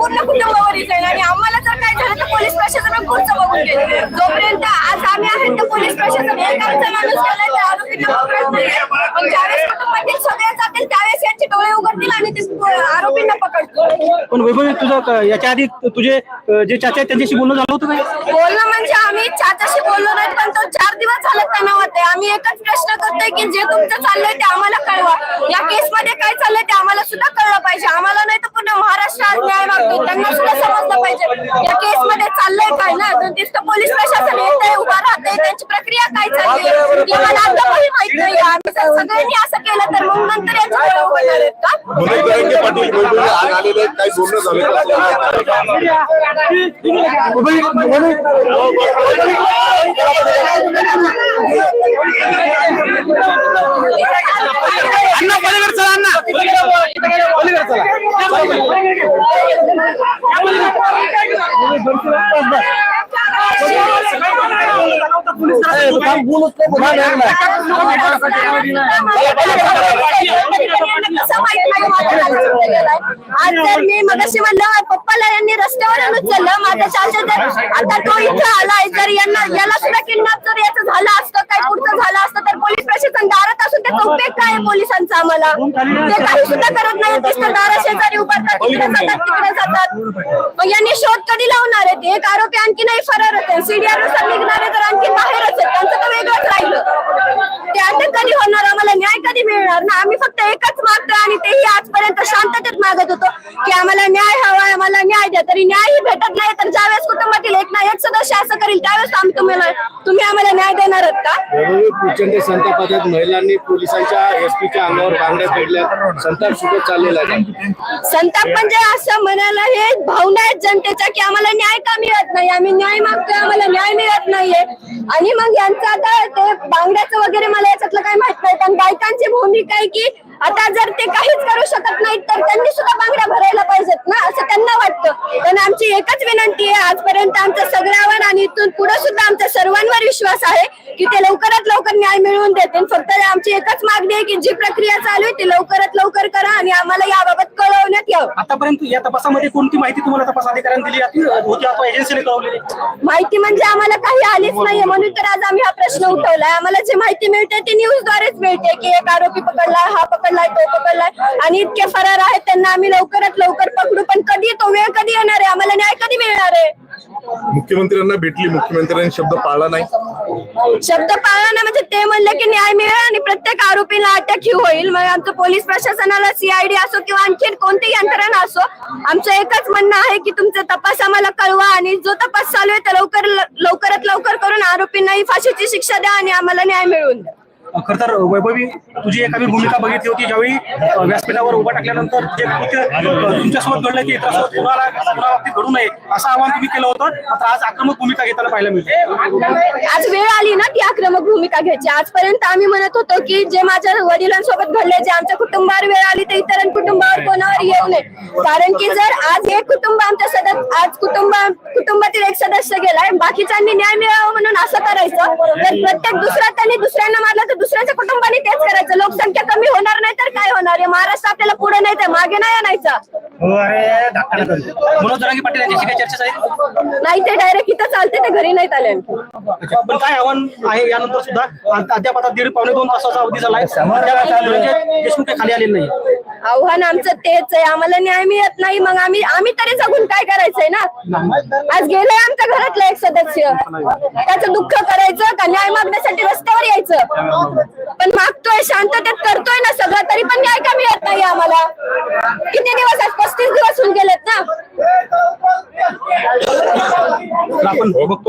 पूर्ण कुटुंबावरच आहे आणि आम्हाला जर काय झालं तर पोलीस प्रशासन पुढचं बघून घेईल. जोपर्यंत आज आम्ही आहेत तर पोलीस प्रशासन एकाचा माणूस गेला तर आरोपींना पकडत नाही. पण ज्यावेळेस कुटुंबातील सगळे जातील त्यावेळेस यांचे डोळे उघडतील आणि ते आरोपींना पकडतील. पण वैभवी तुझं याच्या आधी तुझे जे चाचा आहेत त्यांच्याशी बोलणं झालं होतं काय? बोलणं म्हणजे आम्ही चाचाशी बोललो नाही पण तो 4 दिवस झाले तणावात आहे. आम्ही एकच प्रश्न करतोय की जे तुमचं चाललंय ते आम्हाला कळवा. या केस मध्ये काय चाललंय ते आम्हाला सुद्धा कळलं पाहिजे. आम्हाला नाही तर पूर्ण महाराष्ट्र आज न्याय मागतो त्यांना सुद्धा समजलं पाहिजे या केस मध्ये चाललंय काय ना. तर तिथं पोलीस प्रशासन येतंय उभा राहतंय त्यांची प्रक्रिया काय चालली आहे मला आताही माहित नाही. आम्ही जर सगळ्यांनी असं केलं तर मग नंतर याचे डोळे उघडणार आहेत का? काही बोलणं झालं अण्णा पलीकडे चला, अण्णा पलीकडे आज जर मी मगाशी म्हणलं पप्पाला यांनी रस्त्यावर उचललं माझ्या चाचा जर आता तो इथं आलाय जर याला सुद्धा किडनॅप जर याचं झालं असतं काय पुढचं झालं असतं तर पोलीस प्रशासन दारात असून त्याचा उपयोग काय आहे पोलिसांचा आम्हाला ते काही सुद्धा करत नाही. नुसतं दारा शेजारी उभारतात तिकडे जातात. मग यांनी शोध कधी लावणार आहेत? एक आरोपी आणखी नाही फरार होते सीडीआर नुसार निघणारे तर आणखी बाहेरच आहेत त्यांचं तर वेगळंच राहिलं. ते अटक कधी होणार? आम्हाला न्याय कधी मिळणार ना? आम्ही फक्त एकच मागतो आणि तेही आजपर्यंत शांततेत मागत होतो की आम्हाला न्याय हवा आम्हाला न्याय द्या. तरी न्यायही भेटत नाही तर ज्यावेळेस कुटुंबातील एक ना एक सदस्य असं करील त्यावेळेस तुम्ही आम्हाला न्याय देणार आहात का? प्रचंड संतापात आहेत. महिलांनी पोलिसांच्या एसपीच्या अंगावर बांगड्या फेडल्या. संताप सुद्धा चाललेला आहे. संताप म्हणजे असं म्हणायला हे भावना आहेत जनतेच्या की आम्हाला न्याय का मिळत नाही. आम्ही न्याय मागतोय आम्हाला न्याय मिळत नाहीये. आणि मग यांचं आता ते बांगड्याचं वगैरे मला याच्यातलं काही माहित नाही पण बायकांची भूमिका आहे की आता जर ते काहीच करू शकत नाहीत तर त्यांनी सुद्धा बांगड्या भरायला पाहिजेत ना असं त्यांना वाटतं. पण आमची एकच विनंती आहे आजपर्यंत आमच्या सगळ्यावर आणि इथून पुढे सुद्धा आमच्या सर्वांवर विश्वास आहे की ते लवकरात लवकर न्याय मिळवून देतील. फक्त आमची एकच मागणी आहे की जी प्रक्रिया चालू आहे ती लवकरात लवकर करा आणि आम्हाला याबाबत कळवण्यात यावं. आतापर्यंत या तपासामध्ये कोणती माहिती तुम्हाला तपास अधिकाऱ्यांनी दिली होती अथवा एजन्सीने कळवलेली? माहिती म्हणजे आम्हाला काही आलीच नाहीये म्हणून तर आज आम्ही हा प्रश्न उठवलाय. आम्हाला जी माहिती मिळते ती न्यूजद्वारेच मिळते की एक आरोपी पकडलाय हा पकडलाय तो पकडलाय आणि इतके फरार आहेत त्यांना आम्ही लवकरात लवकर पकडू. पण कधी तो वेळ कधी येणार आहे? आम्हाला न्याय कधी मिळणार आहे? मुख्यमंत्र्यांना भेटली मुख्यमंत्र्यांनी शब्द पाळला नाही. शब्द पाळला ना म्हणजे ते म्हणले की न्याय मिळेल आणि प्रत्येक आरोपीला अटक ही होईल. मग आमचं पोलीस प्रशासनाला सीआयडी असो किंवा आणखी कोणतीही यंत्रणा असो आमचं एकच म्हणणं आहे की तुमचा तपास आम्हाला कळवा आणि जो तपास चालू आहे तो लवकरात लवकर करून आरोपींनाही फाशीची शिक्षा द्या आणि आम्हाला न्याय मिळवून द्या. खर तर वैभवी तुझी एखादी भूमिका बघितली होती ज्यावेळी व्यासपीठावर उभा टाकल्यानंतर जे कृत्य तुमच्यासोबत घडलं की इतरांसोबत पुनरावृत्ती घडू नये असं आवाहन तुम्ही केलं होतं. मात्र आज आक्रमक भूमिका घेताना पाहायला मिळते. आज वेळ आली ना ती आक्रमक भूमिका घ्यायची. आजपर्यंत आम्ही म्हणत होतो की जे माझ्या वडिलांसोबत घडले जे आमच्या कुटुंबावर वेळ आली तर इतर कुटुंबावर कोणावर येऊ नये. कारण की जर आज एक कुटुंब आमच्या आज कुटुंबातील एक सदस्य गेलाय बाकीच्यांनी न्याय मिळावा म्हणून असं करायचं तर प्रत्येक त्यांनी दुसऱ्यांना मारलं तर दुसऱ्याच्या कुटुंबाने तेच करायचं. लोकसंख्या कमी होणार नाही तर काय होणार आहे? महाराष्ट्र आपल्याला पुढे नाही तर मागे नाही आणायचा. मनोज जरांगे पाटील यांच्याशी काही चर्चा झाली नाही ते डायरेक्ट इथं चालते ते घरी नाहीत आले. पण काय आव्हान आहे यानंतर सुद्धा अद्याप आता 1.5-2 तासाचा अवधी झालाय देशमुख काही खाली आलेले नाही. आव्हान आमचं तेच आहे आम्हाला न्याय मिळत नाही. मग आम्ही तरी जगून काय करायचंय ना? आज गेलंय आमच्या घरातलं एक सदस्य त्याचं दुःख करायचं का न्याय मागण्यासाठी रस्त्यावर यायचं? पण मागतोय शांततेत करतोय ना सगळं तरी पण न्याय का मिळत नाही आम्हाला? किती दिवस आज 35 दिवस होऊन गेलेत ना. आपण बघतोय